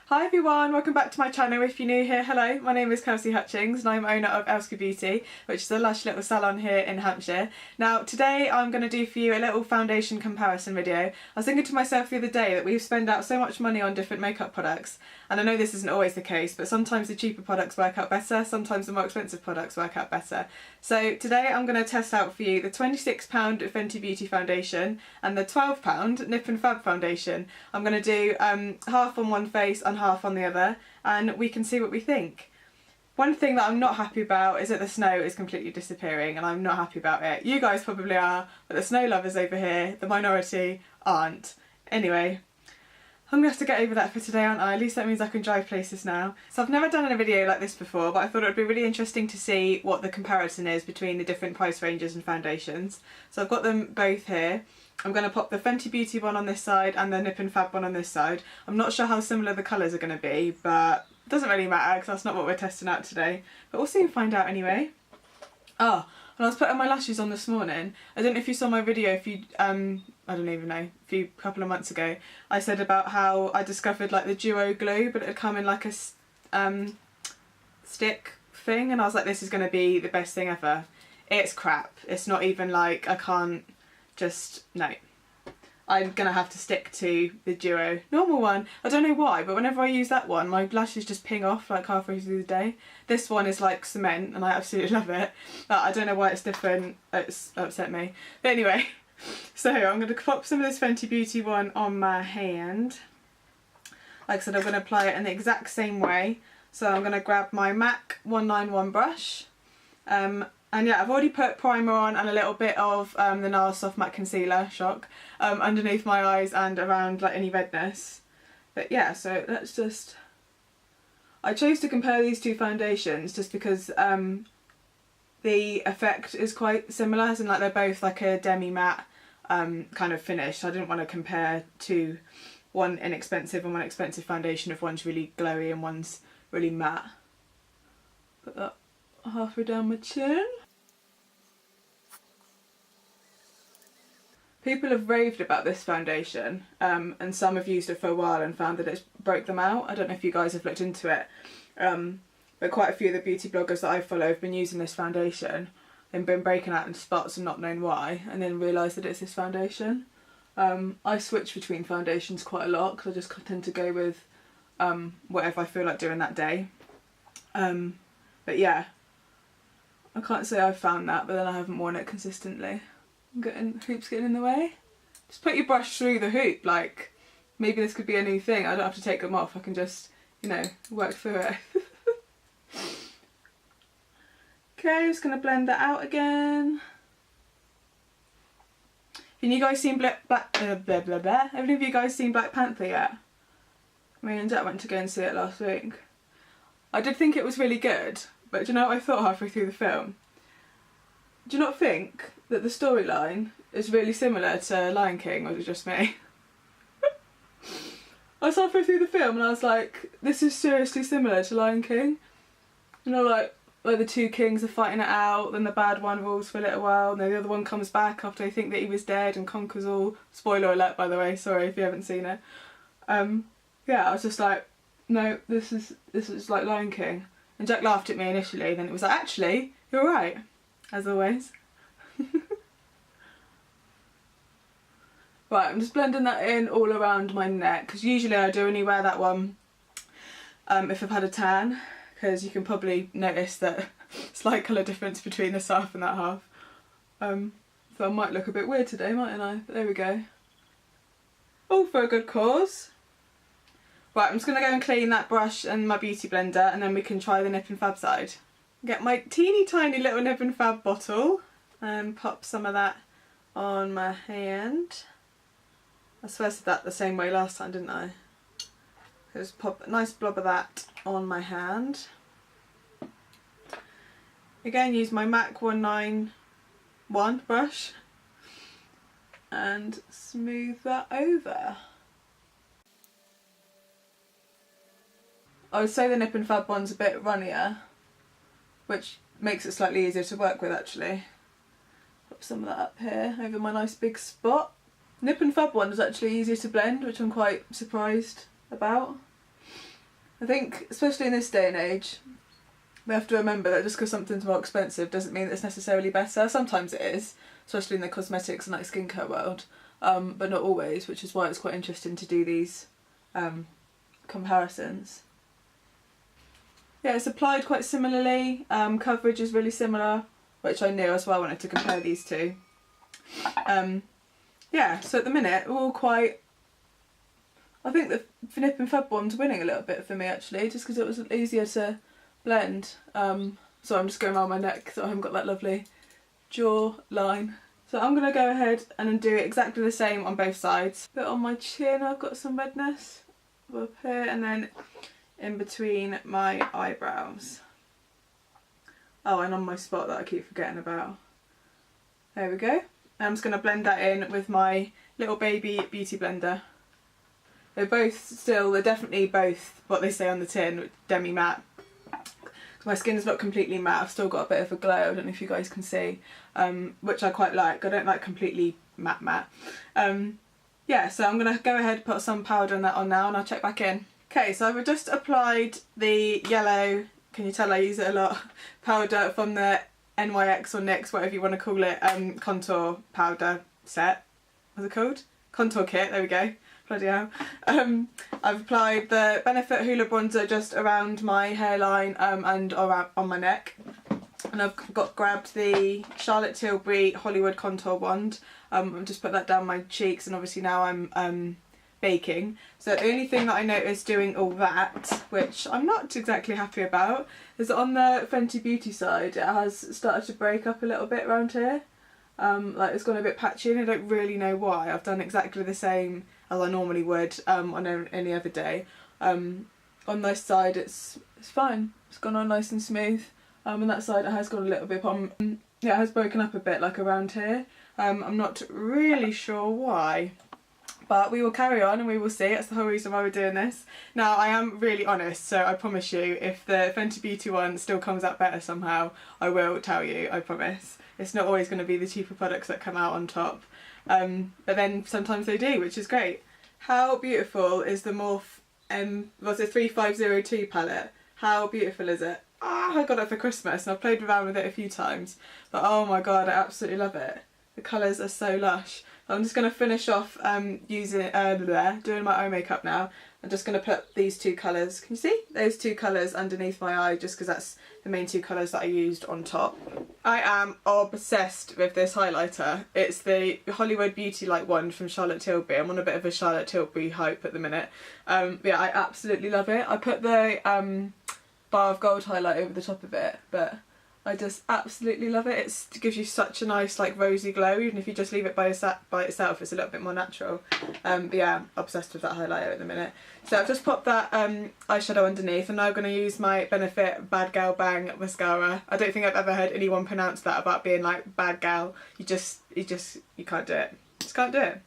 Hi everyone, welcome back to my channel. If you're new here, hello, my name is Kelsey Hutchings and I'm owner of Elska Beauty, which is a lush little salon here in Hampshire. Now today I'm going to do for you a little foundation comparison video. I was thinking to myself the other day that we've spent out so much money on different makeup products, and I know this isn't always the case, but sometimes the cheaper products work out better, sometimes the more expensive products work out better. So today I'm going to test out for you the £26 Fenty Beauty foundation and the £12 Nip and Fab foundation. I'm going to do half on one face and half on the other, and we can see what we think. One thing that I'm not happy about is that the snow is completely disappearing, and I'm not happy about it. You guys probably are, but the snow lovers over here, the minority, aren't. Anyway, I'm going to have to get over that for today, aren't I? At least that means I can drive places now. So I've never done a video like this before, but I thought it would be really interesting to see what the comparison is between the different price ranges and foundations. So I've got them both here. I'm going to pop the Fenty Beauty one on this side and the Nip and Fab one on this side. I'm not sure how similar the colours are going to be, but it doesn't really matter because that's not what we're testing out today. But we'll soon find out anyway. Oh, and I was putting my lashes on this morning. I don't know if you saw my video, if you, I don't even know, a couple of months ago. I said about how I discovered like the duo glue, but it had come in like a stick thing, and I was like, this is going to be the best thing ever. It's crap. It's not even like, I can't just, no. I'm going to have to stick to the duo normal one. I don't know why, but whenever I use that one, my lashes just ping off like halfway through the day. This one is like cement and I absolutely love it. But I don't know why it's different. It's upset me. But anyway, so I'm going to pop some of this Fenty Beauty one on my hand. Like I said, I'm going to apply it in the exact same way. So I'm going to grab my MAC 191 brush. And yeah, I've already put primer on and a little bit of the NARS Soft Matte Concealer, shock, underneath my eyes and around like any redness. But yeah, so let's just... I chose to compare these two foundations just because the effect is quite similar, as in like they're both like a demi-matte kind of finish. So I didn't want to compare to one inexpensive and one expensive foundation if one's really glowy and one's really matte. Put that halfway down my chin. People have raved about this foundation, and some have used it for a while and found that it's broke them out. I don't know if you guys have looked into it, but quite a few of the beauty bloggers that I follow have been using this foundation and been breaking out in spots and not knowing why, and then realised that it's this foundation. I switch between foundations quite a lot because I just tend to go with whatever I feel like doing that day. But yeah, I can't say I've found that, but then I haven't worn it consistently. Hoops getting in the way. Just put your brush through the hoop, like maybe this could be a new thing. I don't have to take them off, I can just, you know, work through it. Okay, just going to blend that out again. Have you guys seen Have any of you guys seen Black Panther yet? Me and Jack went to go and see it last week. I did think it was really good, but do you know what I thought halfway through the film? Do you not think that the storyline is really similar to Lion King, or is it just me? I was halfway through the film and I was like, this is seriously similar to Lion King. You know, like where the two kings are fighting it out, then the bad one rules for a little while, and then the other one comes back after they think that he was dead and conquers all. Spoiler alert, by the way, sorry if you haven't seen it. Yeah, I was just like, no, this is like Lion King. And Jack laughed at me initially, then it was like, actually, you're right. As always. Right, I'm just blending that in all around my neck, because usually I do only wear that one if I've had a tan, because you can probably notice that slight colour difference between this half and that half. So I might look a bit weird today, mightn't I? But there we go. All for a good cause. Right, I'm just going to go and clean that brush and my beauty blender, and then we can try the Nip and Fab side. Get my teeny tiny little Nip and Fab bottle and pop some of that on my hand. I swear I said that the same way last time, didn't I? Just pop a nice blob of that on my hand. Again, use my MAC 191 brush and smooth that over. I would say the Nip and Fab one's a bit runnier, which makes it slightly easier to work with actually. Pop some of that up here over my nice big spot. Nip and Fab one is actually easier to blend, which I'm quite surprised about. I think, especially in this day and age, we have to remember that just because something's more expensive doesn't mean that it's necessarily better. Sometimes it is, especially in the cosmetics and like skincare world, but not always, which is why it's quite interesting to do these comparisons. Yeah, it's applied quite similarly, coverage is really similar, which I knew as well. I wanted to compare these two. Yeah, so at the minute we're all quite, I think the Fnip and Fab one's winning a little bit for me actually, just because it was easier to blend. So I'm just going around my neck so I haven't got that lovely jaw line. So I'm going to go ahead and do exactly the same on both sides. But on my chin I've got some redness up here, and then in between my eyebrows. Oh, and on my spot that I keep forgetting about. There we go. I'm just going to blend that in with my little baby beauty blender. They're definitely both what they say on the tin, demi matte. My skin's not completely matte, I've still got a bit of a glow, I don't know if you guys can see, which I quite like. I don't like completely matte. Yeah, so I'm going to go ahead and put some powder on that on now and I'll check back in. Okay, so I've just applied the yellow, can you tell I use it a lot, powder from the NYX or NYX, whatever you want to call it, contour powder set. What's it called? Contour kit, there we go. Bloody hell. I've applied the Benefit Hoola bronzer just around my hairline and around on my neck. And I've grabbed the Charlotte Tilbury Hollywood Contour Wand. I've just put that down my cheeks, and obviously now I'm baking. So the only thing that I noticed doing all that, which I'm not exactly happy about, is that on the Fenty Beauty side it has started to break up a little bit around here. Like it's gone a bit patchy and I don't really know why. I've done exactly the same as I normally would on any other day. On this side it's fine, it's gone on nice and smooth, and that side it has got a little bit yeah, it has broken up a bit like around here. I'm not really sure why, but we will carry on and we will see. That's the whole reason why we're doing this. Now I am really honest, so I promise you if the Fenty Beauty one still comes out better somehow, I will tell you, I promise. It's not always going to be the cheaper products that come out on top, but then sometimes they do, which is great. How beautiful is the Morphe was it 3502 palette? How beautiful is it? Ah, I got it for Christmas and I've played around with it a few times, but oh my god, I absolutely love it. The colours are so lush. I'm just going to finish off doing my eye makeup now. I'm just going to put these two colours, can you see? Those two colours underneath my eye, just because that's the main two colours that I used on top. I am obsessed with this highlighter. It's the Hollywood Beauty Light one from Charlotte Tilbury. I'm on a bit of a Charlotte Tilbury hype at the minute. Yeah, I absolutely love it. I put the bar of gold highlight over the top of it, but I just absolutely love it. It gives you such a nice like rosy glow, even if you just leave it by itself, it's a little bit more natural. But yeah, I'm obsessed with that highlighter at the minute. So I've just popped that eyeshadow underneath. I'm now going to use my Benefit Bad Gal Bang mascara. I don't think I've ever heard anyone pronounce that about being like bad gal. You can't do it. Just can't do it.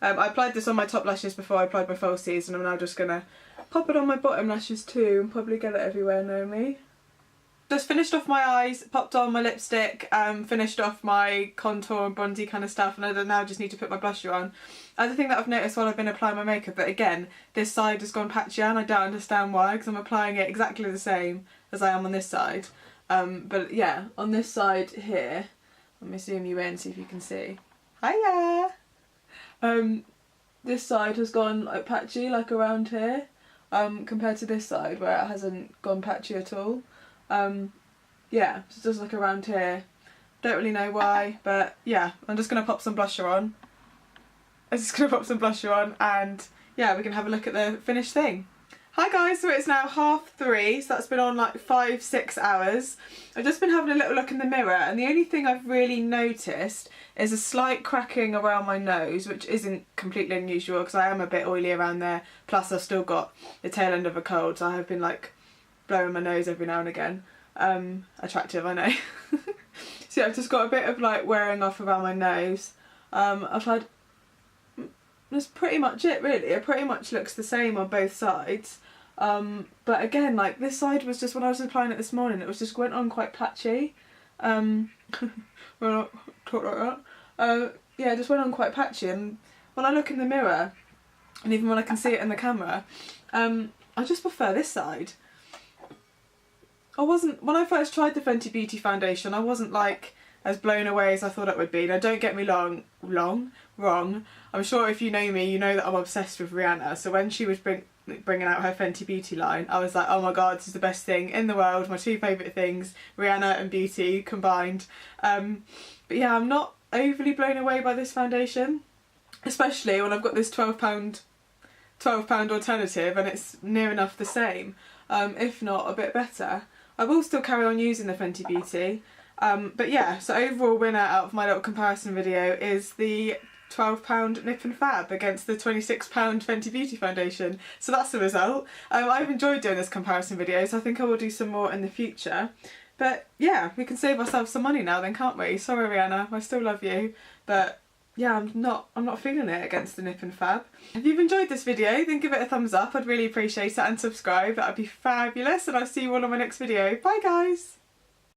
I applied this on my top lashes before I applied my falsies, and I'm now just going to pop it on my bottom lashes too and probably get it everywhere, know me. Just finished off my eyes, popped on my lipstick, finished off my contour and bronzy kind of stuff, and I now just need to put my blusher on. Other thing that I've noticed while I've been applying my makeup, but again, this side has gone patchy and I don't understand why, because I'm applying it exactly the same as I am on this side. But yeah, on this side here, let me zoom you in, see if you can see. Hiya! This side has gone like patchy, like around here, compared to this side where it hasn't gone patchy at all. Yeah, so just like around here. Don't really know why, but yeah, I'm just going to pop some blusher on. And yeah, we can have a look at the finished thing. Hi guys, so it's now 3:30, so that's been on like 5-6 hours. I've just been having a little look in the mirror, and the only thing I've really noticed is a slight cracking around my nose, which isn't completely unusual because I am a bit oily around there, plus I've still got the tail end of a cold, so I have been like blowing my nose every now and again. Attractive, I know. So yeah, I've just got a bit of like wearing off around my nose. That's pretty much it really. It pretty much looks the same on both sides. But again, like this side was just, when I was applying it this morning, it was just went on quite patchy. Well, not talk like that. Yeah, it just went on quite patchy, and when I look in the mirror, and even when I can see it in the camera, I just prefer this side. When I first tried the Fenty Beauty foundation, I wasn't like as blown away as I thought it would be. Now don't get me wrong. I'm sure if you know me, you know that I'm obsessed with Rihanna. So when she was bringing out her Fenty Beauty line, I was like, oh my god, this is the best thing in the world. My two favourite things, Rihanna and beauty combined. But yeah, I'm not overly blown away by this foundation, especially when I've got this £12 alternative and it's near enough the same, if not a bit better. I will still carry on using the Fenty Beauty. But yeah, so overall winner out of my little comparison video is the £12 Nip and Fab against the £26 Fenty Beauty foundation. So that's the result. I've enjoyed doing this comparison video, so I think I will do some more in the future. But yeah, we can save ourselves some money now then, can't we? Sorry Rihanna, I still love you, but yeah, I'm not feeling it against the Nip and Fab. If you've enjoyed this video, then give it a thumbs up, I'd really appreciate it, and subscribe, that'd be fabulous, and I'll see you all on my next video. Bye guys!